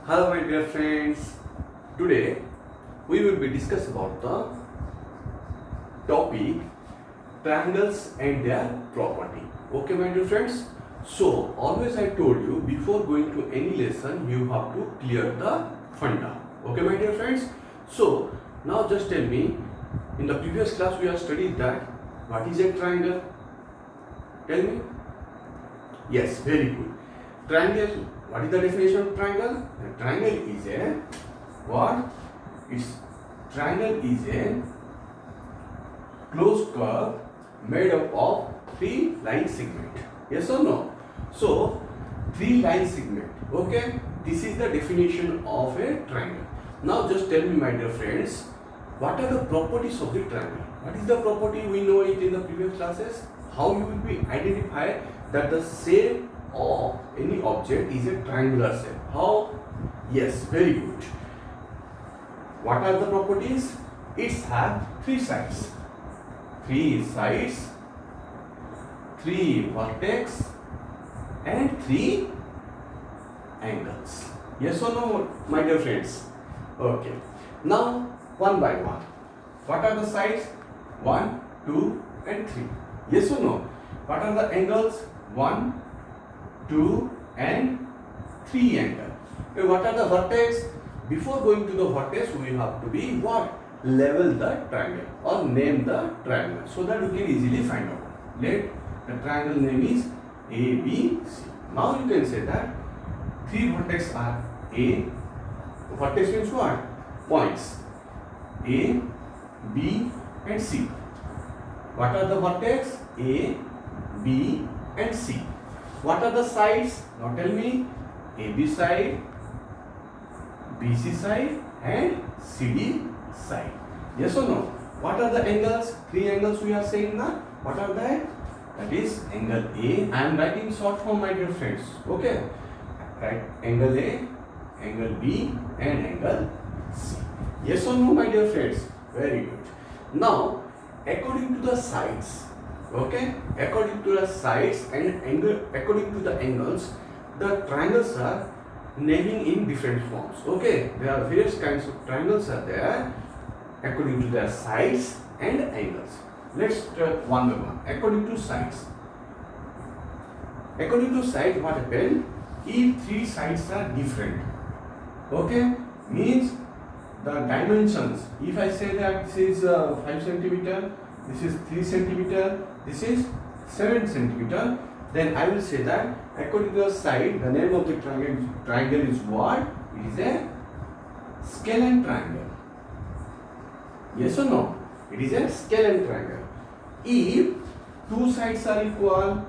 Hello my dear friends. Today we will be discussing about the topic triangles and their property. Okay my dear friends. So always I told you before going to any lesson you have to clear the funda. Okay my dear friends. So now just tell me, in the previous class we have studied that what is a triangle? Tell me. Yes, very good. Triangle. What is the definition of triangle? A triangle is a what? Triangle is a closed curve made up of three line segment. Yes or no? So three line segment. Okay. This is the definition of a triangle. Now just tell me, my dear friends, what are the properties of the triangle? What is the property? We know it in the previous classes. How you will be identify that the shape of any object is a triangular shape. How? Yes, very good. What are the properties? It has three sides. Three sides, three vertex, and three angles. Yes or no, my dear friends? Okay. Now, one by one. What are the sides? 1, 2, and 3. Yes or no? What are the angles? 1, 2, and 3 angle. Okay, what are the vertex? Before going to the vertex, we have to be what? Level the triangle or name the triangle so that we can easily find out. Let the triangle name is ABC. Now you can say that three vertex are A. Vertex means what? Points A, B, and C. What are the vertex? A, B, and C. What are the sides? Now tell me. AB side, BC side, and CD side. Yes or no? What are the angles? Three angles we are saying now. What are that? That is angle A. I am writing short form, my dear friends. Okay. Right. Angle A, angle B, and angle C. Yes or no, my dear friends? Very good. Now, according to the sides, okay, according to the sides and angle, according to the angles, the triangles are naming in different forms. Okay, there are various kinds of triangles are there according to their sides and angles. Let's try one by one. According to sides. According to sides, what happens? If three sides are different, okay, means the dimensions. If I say that this is 5 centimeter, this is 3 centimeter, this is 7 centimeter, then I will say that according to the side, the name of the triangle is what? It is a scalene triangle. Yes or no? It is a scalene triangle. If two sides are equal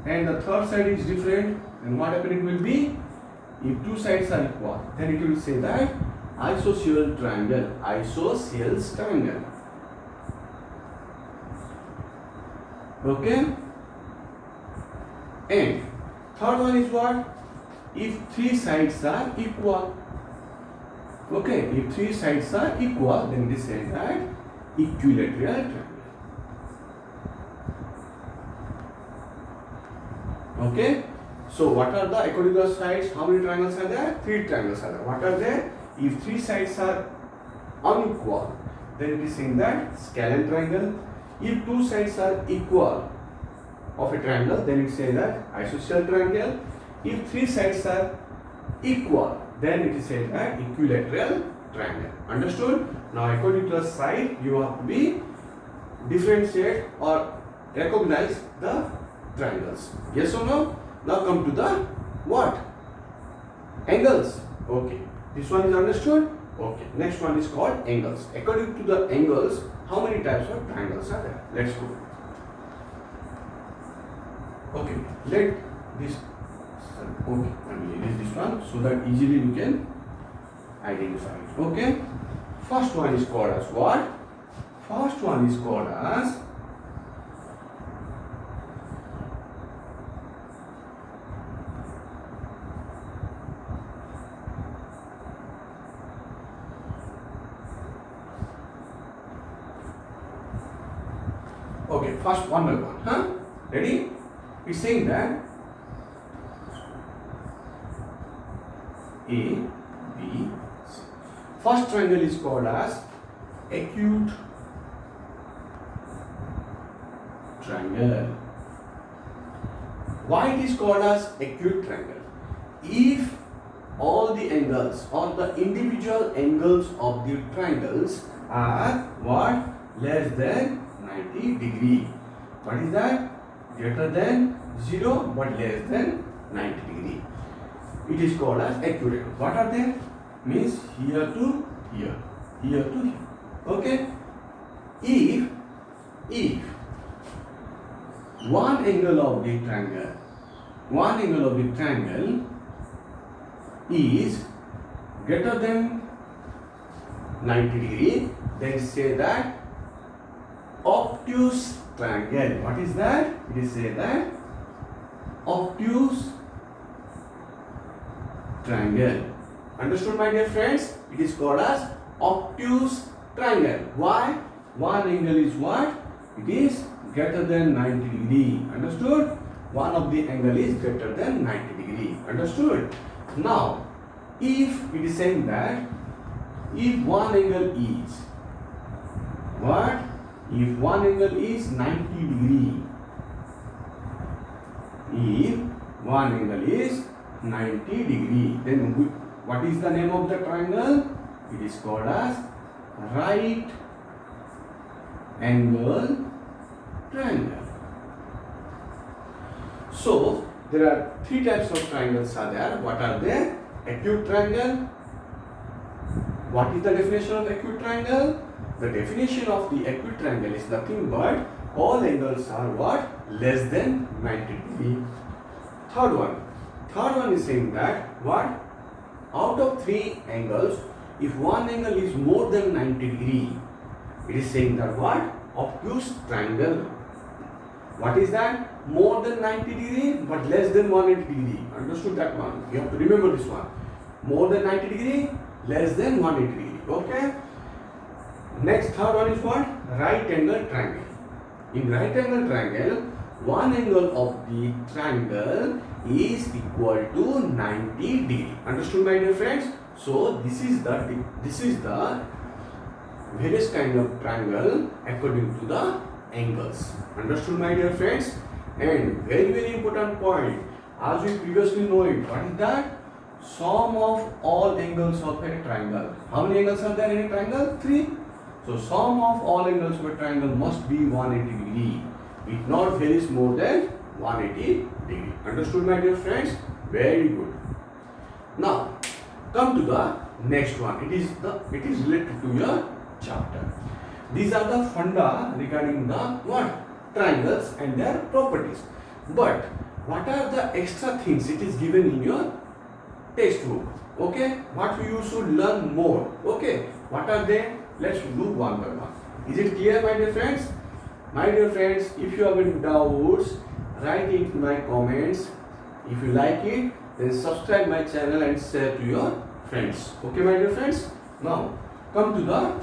and the third side is different, then what happening will be? If two sides are equal, then it will say that isosceles triangle. Isosceles triangle. Okay. And third one is what? If three sides are equal. Okay. If three sides are equal, then it is said that equilateral triangle. Okay. So what are the according to the sides? How many triangles are there? Three triangles are there. What are they? If three sides are unequal, then it is saying that scalene triangle. If two sides are equal of a triangle, then it says that isosceles triangle. If three sides are equal, then it is said that equilateral triangle. Understood? Now according to the side, you have to be differentiate or recognize the triangles. Yes or no? Now come to the what? Angles. Okay. This one is understood? Okay. Next one is called angles. According to the angles, how many types of triangles are there? Let's go. Okay. Let this. Okay. I will erase this one so that easily you can identify it. Okay. First one is called as what? First one is called as okay, first one by one. Huh? Ready? It's saying that A first triangle is called as acute triangle. Why it is called as acute triangle? If all the angles or the individual angles of the triangles are what? Less than 90 degree. What is that? Greater than 0 but less than 90 degree. It is called as acute. What are they? Means here to here, here to here. Okay? If one angle of the triangle is greater than 90 degree, then say that obtuse triangle. What is that? It is say that obtuse triangle. Understood, my dear friends? It is called as obtuse triangle. Why? One angle is what? It is greater than 90 degree. Understood? One of the angle is greater than 90 degree. Understood? Now, if it is saying that if one angle is what? If one angle is 90 degree, if one angle is 90 degree, then what is the name of the triangle? It is called as right angle triangle. So there are three types of triangles are there. What are they? Acute triangle. What is the definition of acute triangle? The definition of the acute triangle is nothing but all angles are what? Less than 90 degree. Third one is saying that what? Out of three angles, if one angle is more than 90 degree, it is saying that what? Obtuse triangle. What is that? More than 90 degree but less than 180 degree. Understood that one? You have to remember this one. More than 90 degree, less than 180 degree. Okay? Next, third one is what? Right angle triangle. In right angle triangle, one angle of the triangle is equal to 90 degree. Understood, my dear friends? So this is the various kind of triangle according to the angles. Understood, my dear friends? And very important point, as we previously know it, what is that? Sum of all angles of a triangle. How many angles are there in a triangle? 3. So sum of all angles of a triangle must be 180 degree. It not varies more than 180 degree. Understood, my dear friends? Very good. Now come to the next one. It is related to your chapter. These are the funda regarding the what? Triangles and their properties. But what are the extra things it is given in your textbook? Okay, what you should learn more. Okay, what are they? Let's do one by one. Is it clear, my dear friends? My dear friends, if you have any doubts, write it in my comments. If you like it, then subscribe my channel and share to your friends. Okay, my dear friends? Now come to the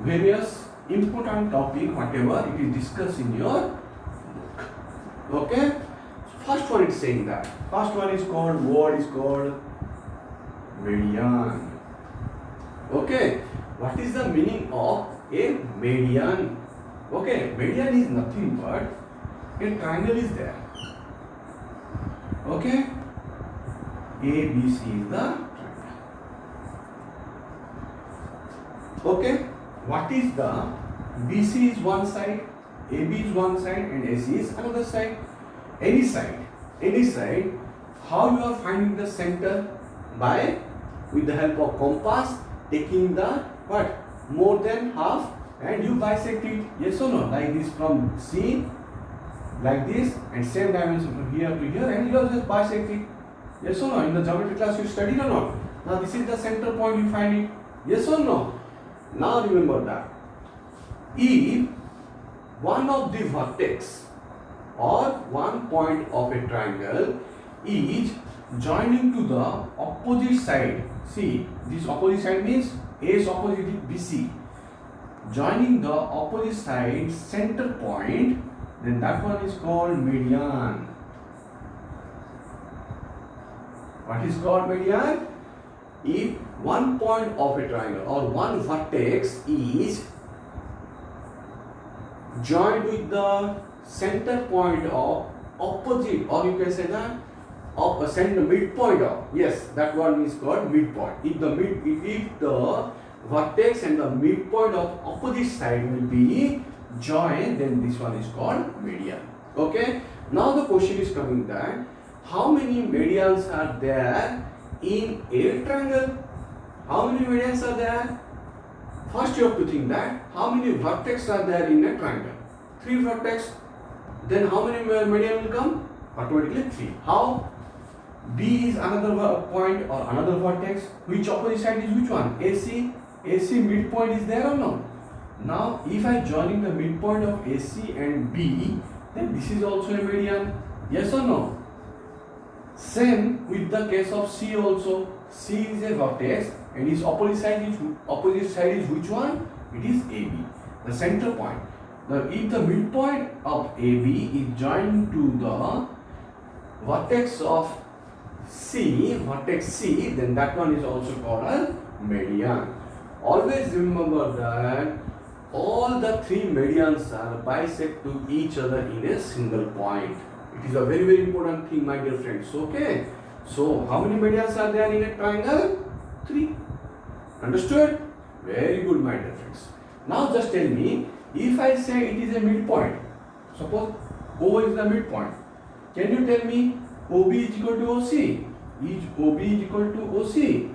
various important topic whatever it is discussed in your book. Okay? So first one is saying that. First one is called median. Okay? What is the meaning of a median? Okay, median is nothing but a triangle is there. Okay? ABC is the triangle. Okay? What is the BC is one side, AB is one side and AC is another side. Any side. How you are finding the center? By with the help of compass, taking the what? More than half and you bisect it. Yes or no? Like this from C, like this, and same dimension from here to here, and you just bisect it. Yes or no? In the geometry class you studied or not? Now this is the center point, you find it. Yes or no? Now remember that if one of the vertex or one point of a triangle is joining to the opposite side, see this opposite side means A is opposite is BC, joining the opposite side center point, then that one is called median. What is called median? if one point of a triangle or one vertex is joined with the center point of opposite, or you can say that of a center midpoint of, yes, that one is called midpoint. If the vertex and the midpoint of opposite side will be joined, then this one is called median. Okay. Now the question is coming that how many medians are there in a triangle? How many medians are there? First you have to think that how many vertex are there in a triangle? 3 vertex. Then how many median will come? Automatically 3. How? B is another point or another vertex. Which opposite side is which one? AC. AC midpoint is there or no? Now if I joining the midpoint of AC and B, then this is also a median. Yes or no? Same with the case of C also. C is a vertex and its opposite side is which one? It is AB, the center point. Now if the midpoint of AB is joined to the vertex of vertex C, then that one is also called as median. Always remember that all the 3 medians are bisect to each other in a single point. It is a very, very important thing, my dear friends. Okay. So how many medians are there in a triangle? 3. Understood? Very good, my dear friends. Now just tell me, if I say it is a midpoint, suppose O is the midpoint, can you tell me OB is equal to OC? Is OB is equal to OC?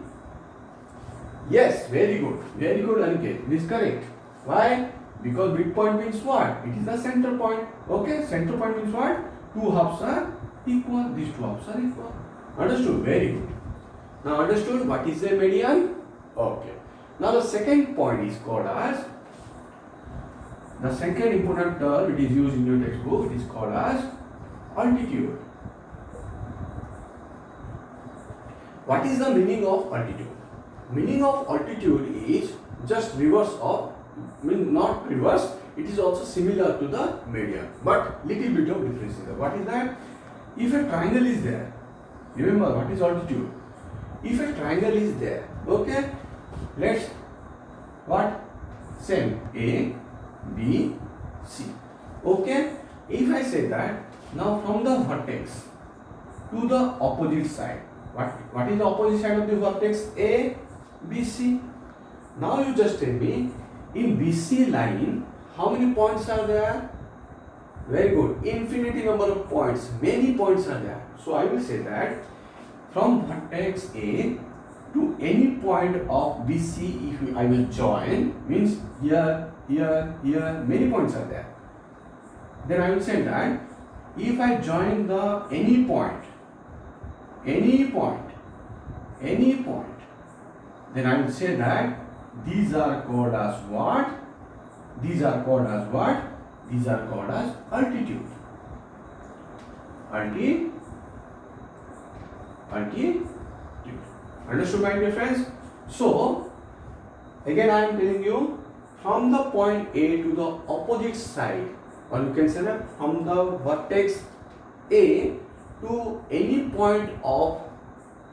Yes, very good. Very good, Aniket. This is correct. Why? Because midpoint means what? It is the center point. Okay, center point means what? 2 halves are equal. These 2 halves are equal. Understood? Very good. Now understood what is a median? Okay. Now the second point is called as, the second important term it is used in your textbook, it is called as altitude. What is the meaning of altitude? Meaning of altitude is just reverse of, not reverse, it is also similar to the median, but little bit of difference is there. What is that? If a triangle is there, remember what is altitude? If a triangle is there, okay, let's what? Same A, B, C. Okay, if I say that now from the vertex to the opposite side, what is the opposite side of the vertex? A, B, C. Now you just tell me, in BC line, how many points are there? Very good. Infinity number of points. Many points are there. So I will say that from vertex A to any point of BC, if I will join, means here, many points are there. Then I will say that if I join the any point, then I will say that these are called as what? These are called as what? These are called as altitude. Altitude. Understood, my dear friends? So, again I am telling you, from the point A to the opposite side, or you can say that from the vertex A to any point of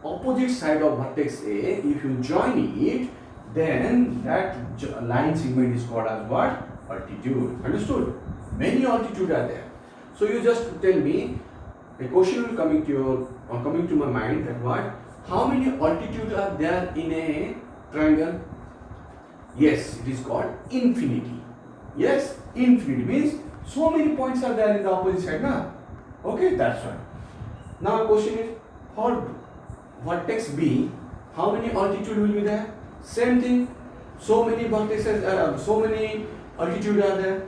opposite side of vertex A, if you join it, then that line segment is called as what? Altitude. Understood? Many altitude are there. So you just tell me, a question will coming to my mind that what? How many altitude are there in a triangle? Yes, it is called infinity. Yes, infinity means so many points are there in the opposite side, na? Okay, that's right. Now the question is, for vertex B, how many altitude will be there? Same thing. So many vertices, so many altitude are there.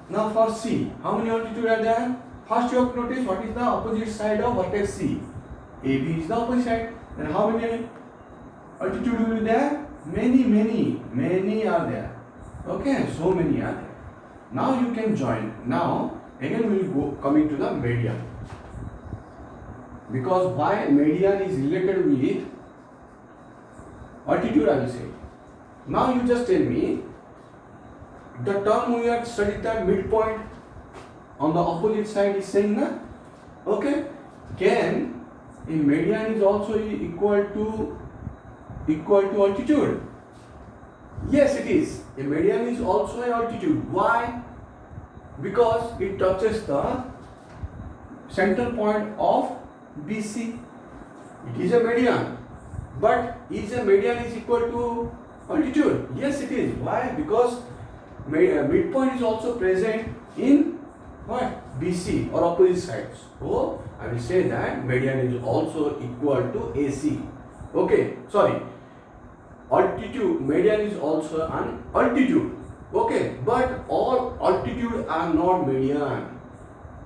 Now for C, how many altitude are there? First you have to notice what is the opposite side of vertex C. AB is the opposite side. And how many altitude will be there? Many are there. Okay, so many are there. Now you can join. Now again we will go coming to the median. Because why median is related with altitude, I will say. Now you just tell me, the term we have studied that midpoint on the opposite side is saying na? Okay, can in median is also equal to equal to altitude? Yes, it is. A median is also an altitude. Why? Because it touches the center point of BC. It is a median. But is a median is equal to altitude? Yes, it is. Why? Because midpoint is also present in what? BC or opposite sides. So I will say that median is also equal to AC. Okay, sorry. Altitude, median is also an altitude. Okay, but all altitude are not median.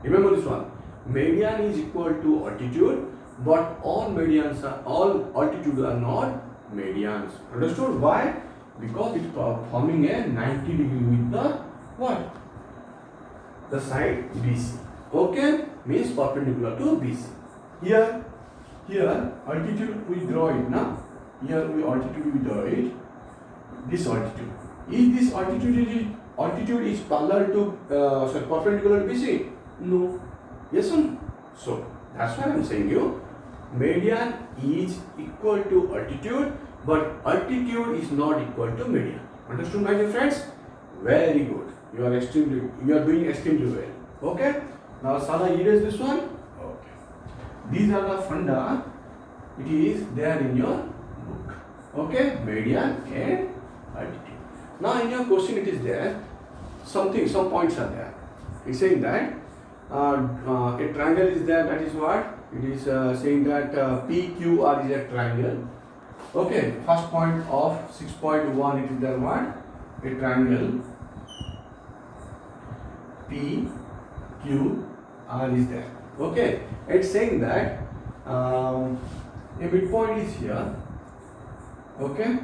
Remember this one. Median is equal to altitude, but all altitude are not medians. Understood? Why? Because it's forming a 90 degree with the what? The side BC. Okay, means perpendicular to BC. Here altitude we draw it now. Here we draw it. This altitude. Is this altitude is parallel to perpendicular to BC? No. Yes or no? So that's why I'm saying you median is equal to altitude, but altitude is not equal to median. Understood, my dear friends? Very good. You are doing extremely well. Okay. Now shall I erase this one? Okay. These are the funda. It is there in your book. Okay. Median and altitude. Now in your question it is there. Some points are there. It's saying that a triangle is there. That is what? It is saying that PQR is a triangle. Okay. First point of 6.1 it is there what? A triangle. PQR is there. Okay. It's saying that a midpoint is here. Okay.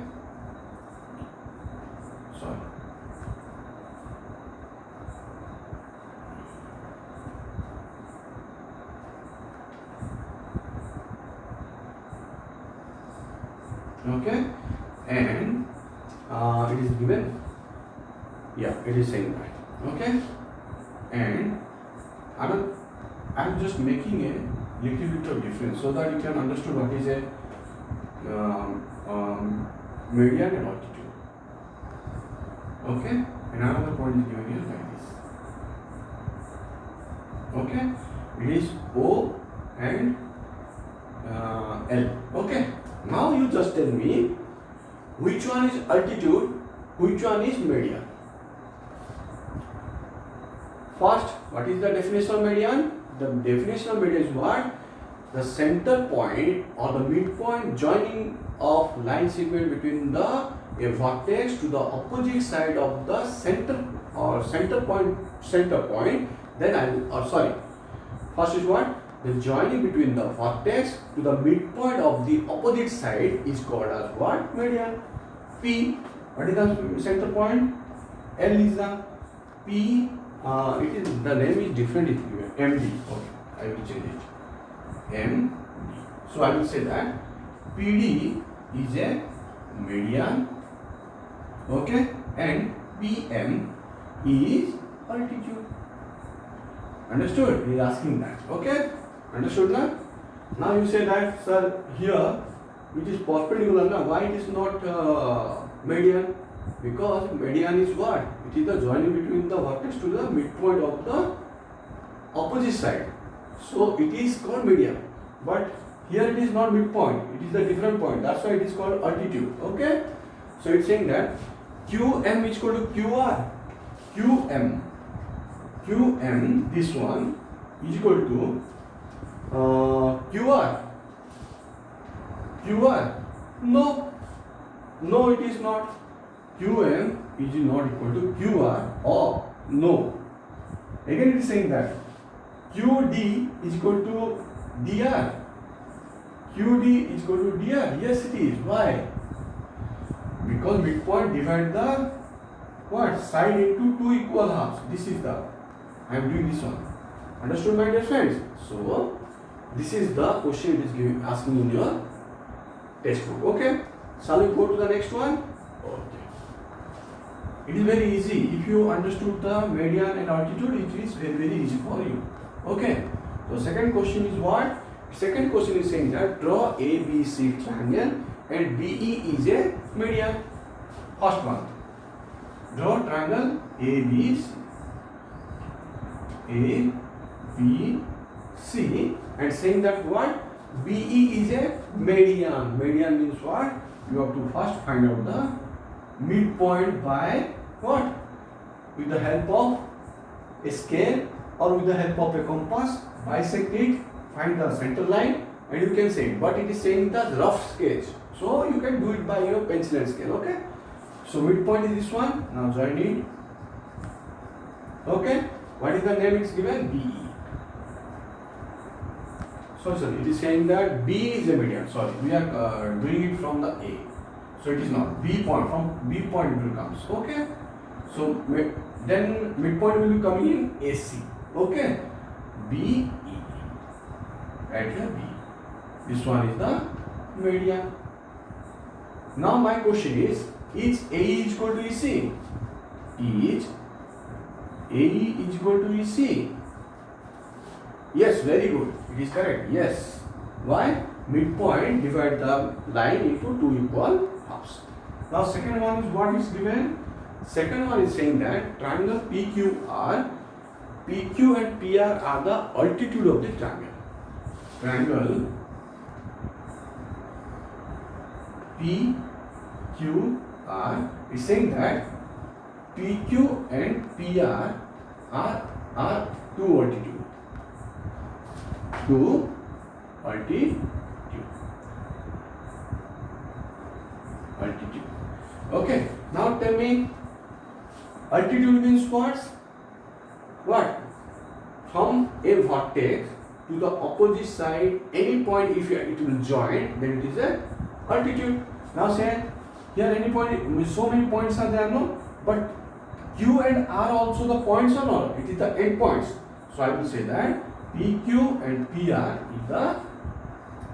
Sorry. Okay, and it is given. Yeah, it is saying that. Okay, and I'm just making a little bit of difference so that you can understand what is a median and altitude. Okay, another point is given here like this. Okay, it is O and L. Okay. Now you just tell me which one is altitude, which one is median. First, what is the definition of median? The definition of median is what? The center point or the midpoint joining of line segment between a vertex to the opposite side of the center point. Then first is what? The joining between the vertex to the midpoint of the opposite side is called as what? Median. P, what is the center point? L is the P. The name is different. It is given MD. Okay, I will change it. MD. So I will say that PD is a median. Okay, and PM is altitude. Understood? He is asking that. Okay. Understood now? Now you say that, sir, here it is perpendicular now. Why it is not median? Because median is what? It is the joining between the vertex to the midpoint of the opposite side. So it is called median. But here it is not midpoint. It is a different point. That's why it is called altitude. Okay? So it's saying that QM is equal to QR. QM, this one, is equal to QR. No, it is not. QM is not equal to QR or no. Again, it is saying that QD is equal to DR. QD is equal to DR. Yes, it is. Why? Because midpoint divide the what? Side into two equal halves. This is the. I am doing this one. Understood, my dear friends? So this is the question it is asking in your textbook. Okay. Shall we go to the next one? Okay. It is very easy. If you understood the median and altitude, it is very, very easy for you. Okay. So second question is what? Second question is saying that draw ABC triangle and BE is a median. First one. Draw triangle ABC and saying that what? BE is a median. Median means what? You have to first find out the midpoint by what? With the help of a scale or with the help of a compass. Bisect it, find the center line, and you can say it. But it is saying the rough sketch. So you can do it by your pencil and scale, okay? So midpoint is this one. Now join it. Okay? What is the name it's given? BE. Sorry, it is saying that B is a median. Sorry, we are doing it from the A. So it is not B point. From B point it will come. Okay? So then midpoint will be coming in AC. Okay? BE. Right here B. This one is the median. Now my question is AE is equal to EC? Is AE is equal to EC? Yes, very good. It is correct. Yes. Why? Midpoint divide the line into two equal halves. Now second one is what is given? Second one is saying that triangle PQR, PQ and PR are the altitude of the triangle. Triangle PQR is saying that PQ and PR are two altitude. Two altitude. Okay. Now tell me, altitude means what? What? From a vertex to the opposite side, any point if it will join, then it is a altitude. Now say here any point, so many points are there, no? But Q and R also the points or not? It is the end points. So I will say that PQ and PR is the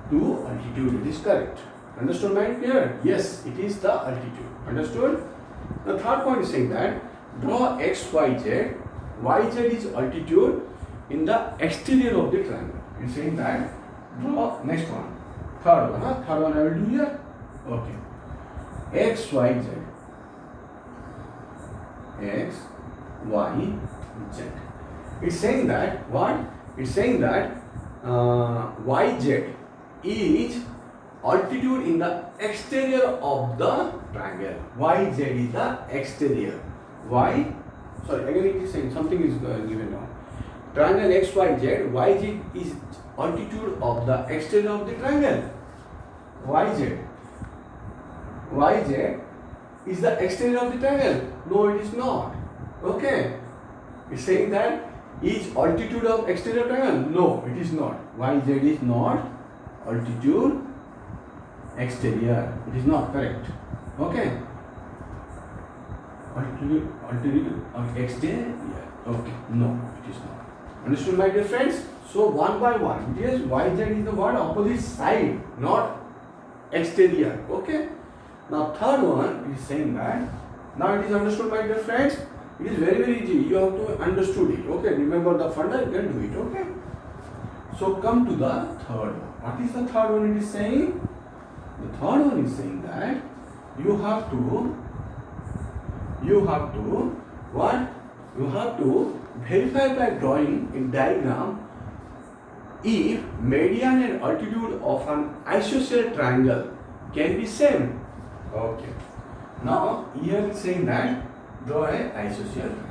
two altitude. It is correct. Understood, my dear? Yes, it is the altitude. Understood? The third point is saying that draw X, Y, Z. YZ is altitude in the exterior of the triangle. It is saying that draw next one. Third one. Third one I will do here. Okay. X, Y, Z. X, Y, Z. It's saying that what? It's saying that YZ is altitude in the exterior of the triangle. YZ is the exterior. Again it is saying something is given now. Triangle XYZ, YZ is altitude of the exterior of the triangle. YZ is the exterior of the triangle. No, it is not. Okay. It's saying that is altitude of exterior triangle. No, it is not. YZ is not altitude exterior. It is not correct. Okay. Altitude of exterior. Okay. No, it is not. Understood, my dear friends? So one by one. Yes, YZ is the word opposite side, not exterior. Okay. Now third one is saying that. Now it is understood, my dear friends. It is very, very easy. You have to understood it. Okay. Remember the funda, you can do it. Okay. So come to the third one. What is the third one? It is saying. The third one is saying that you have to what? You have to verify by drawing a diagram if median and altitude of an isosceles triangle can be same. Okay. Now here it's saying that draw a isosceles triangle.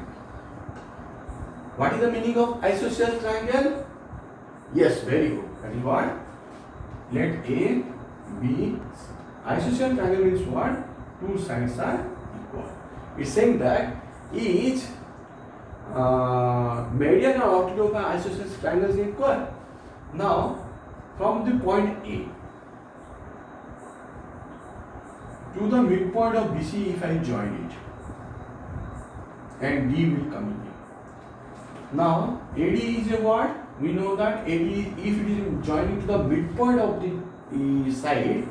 What is the meaning of isosceles triangle? Yes, very good. That is what? Let A, B, isosceles triangle means what? Two sides are equal. It's saying that each median or altitude of an isosceles triangle is equal. Now, from the point A to the midpoint of BC, if I join it, and D will come in here. Now, AD is a what? We know that AD, if it is joining to the midpoint of the side,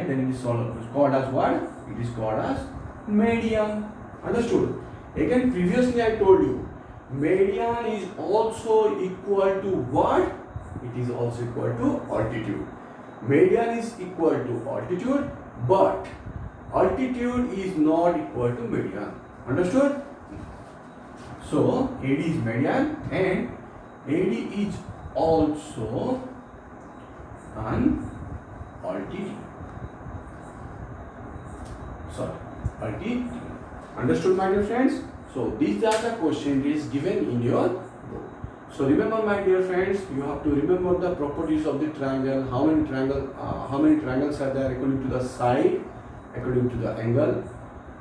then it is called as what? It is called as median. Understood? Again, previously I told you, median is also equal to what? It is also equal to altitude. median is equal to altitude, but altitude is not equal to median. Understood? So AD is median and AD is also an altitude. Altitude. Understood, my dear friends? So these are the questions given in your book. So remember, my dear friends, you have to remember the properties of the triangle. How many triangles are there according to the side, according to the angle.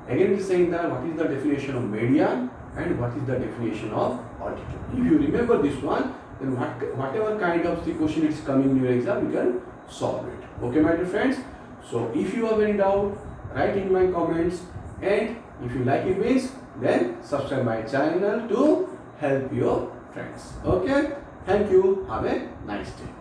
Again, it is saying that what is the definition of median and what is the definition of altitude. If you remember this one, then whatever kind of the question is coming in your exam, you can solve it. Okay, my dear friends. So if you have any doubt, write in my comments, and if you like it means, then subscribe my channel to help your friends. Okay, thank you, have a nice day.